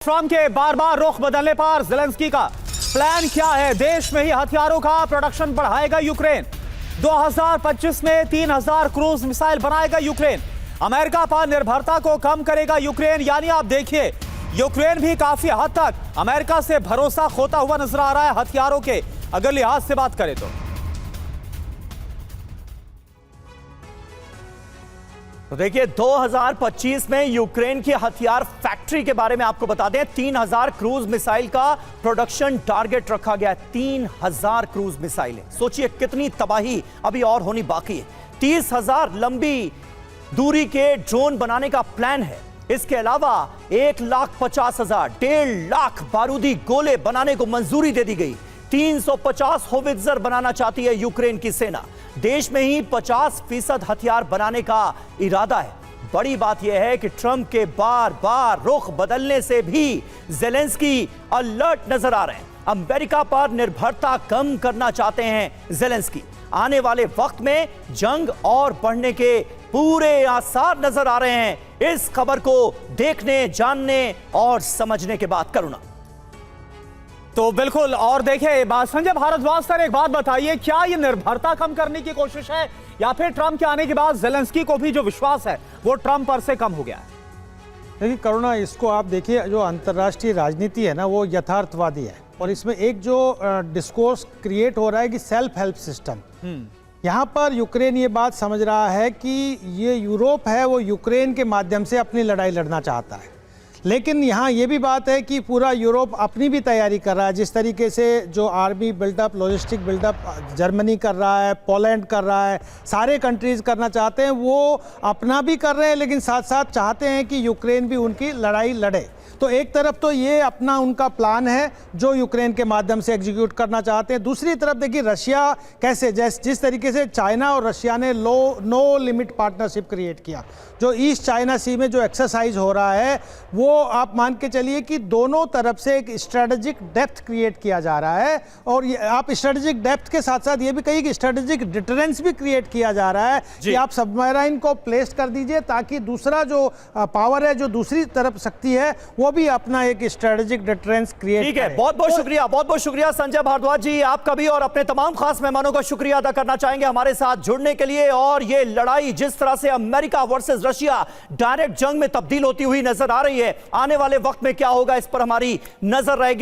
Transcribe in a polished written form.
Trump के बार बार रुख बदलने पर ज़ेलेंस्की का प्लान क्या है? देश में ही हथियारों का प्रोडक्शन बढ़ाएगा यूक्रेन। 2025 में 3000 क्रूज मिसाइल बनाएगा यूक्रेन। अमेरिका पर निर्भरता को कम करेगा यूक्रेन। यानी आप देखिए, यूक्रेन भी काफी हद तक अमेरिका से भरोसा खोता हुआ नजर आ रहा है हथियारों के अगर लिहाज से बात करें तो देखिए 2025 में यूक्रेन की हथियार फैक्ट्री के बारे में आपको बता दें, 3000 क्रूज मिसाइल का प्रोडक्शन टारगेट रखा गया है। 3000 क्रूज मिसाइलें, सोचिए कितनी तबाही अभी और होनी बाकी है। 30,000 लंबी दूरी के ड्रोन बनाने का प्लान है। इसके अलावा 1,50,000 1.5 लाख बारूदी गोले बनाने को मंजूरी दे दी गई। 350 होवित्जर बनाना चाहती है यूक्रेन की सेना। देश में ही 50% हथियार बनाने का इरादा है। बड़ी बात यह है कि ट्रंप के बार बार रुख बदलने से भी ज़ेलेंस्की अलर्ट नजर आ रहे हैं। अमेरिका पर निर्भरता कम करना चाहते हैं ज़ेलेंस्की। आने वाले वक्त में जंग और बढ़ने के पूरे आसार नजर आ रहे हैं। इस खबर को देखने, जानने और समझने के बाद करुणा। तो बिल्कुल। और देखिए संजय भारद्वाज सर, एक बात बताइए, क्या ये निर्भरता कम करने की कोशिश है या फिर ट्रंप के आने के बाद ज़ेलेंस्की को भी जो विश्वास है वो ट्रंप पर से कम हो गया है? देखिए करुणा, इसको आप देखिए, जो अंतर्राष्ट्रीय राजनीति है ना वो यथार्थवादी है और इसमें एक जो डिस्कोर्स क्रिएट हो रहा है कि सेल्फ हेल्प सिस्टम, यहाँ पर यूक्रेन ये बात समझ रहा है कि ये यूरोप है वो यूक्रेन के माध्यम से अपनी लड़ाई लड़ना चाहता है। लेकिन यहाँ ये भी बात है कि पूरा यूरोप अपनी भी तैयारी कर रहा है। जिस तरीके से जो army buildup, logistic buildup Germany कर रहा है, पोलैंड कर रहा है, सारे कंट्रीज़ करना चाहते हैं, वो अपना भी कर रहे हैं लेकिन साथ साथ चाहते हैं कि यूक्रेन भी उनकी लड़ाई लड़े। तो एक तरफ तो ये अपना उनका प्लान है जो यूक्रेन के माध्यम से एग्जीक्यूट करना चाहते हैं। दूसरी तरफ देखिए रशिया कैसे, जिस तरीके से चाइना और रशिया ने नो लिमिट पार्टनरशिप क्रिएट किया, जो ईस्ट चाइना सी में जो एक्सरसाइज हो रहा है वो आप मान के चलिए कि दोनों तरफ से एक स्ट्रेटेजिक डेप्थ क्रिएट किया जा रहा है। और आप स्ट्रेटेजिक डेप्थ के साथ साथ ये भी कहिए कि स्ट्रेटेजिक डिटरेंस भी क्रिएट किया जा रहा है कि आप सबमरीन को प्लेस कर दीजिए ताकि दूसरा जो पावर है, जो दूसरी तरफ शक्ति है, वो भी अपना एक स्ट्रेटेजिक डिटरेंस क्रिएट। ठीक है, बहुत बहुत शुक्रिया संजय भारद्वाज जी, आपका भी और अपने तमाम खास मेहमानों का शुक्रिया अदा करना चाहेंगे हमारे साथ जुड़ने के लिए। और ये लड़ाई जिस तरह से अमेरिका वर्सेस रशिया डायरेक्ट जंग में तब्दील होती हुई नजर आ रही है, आने वाले वक्त में क्या होगा इस पर हमारी नजर रहेगी।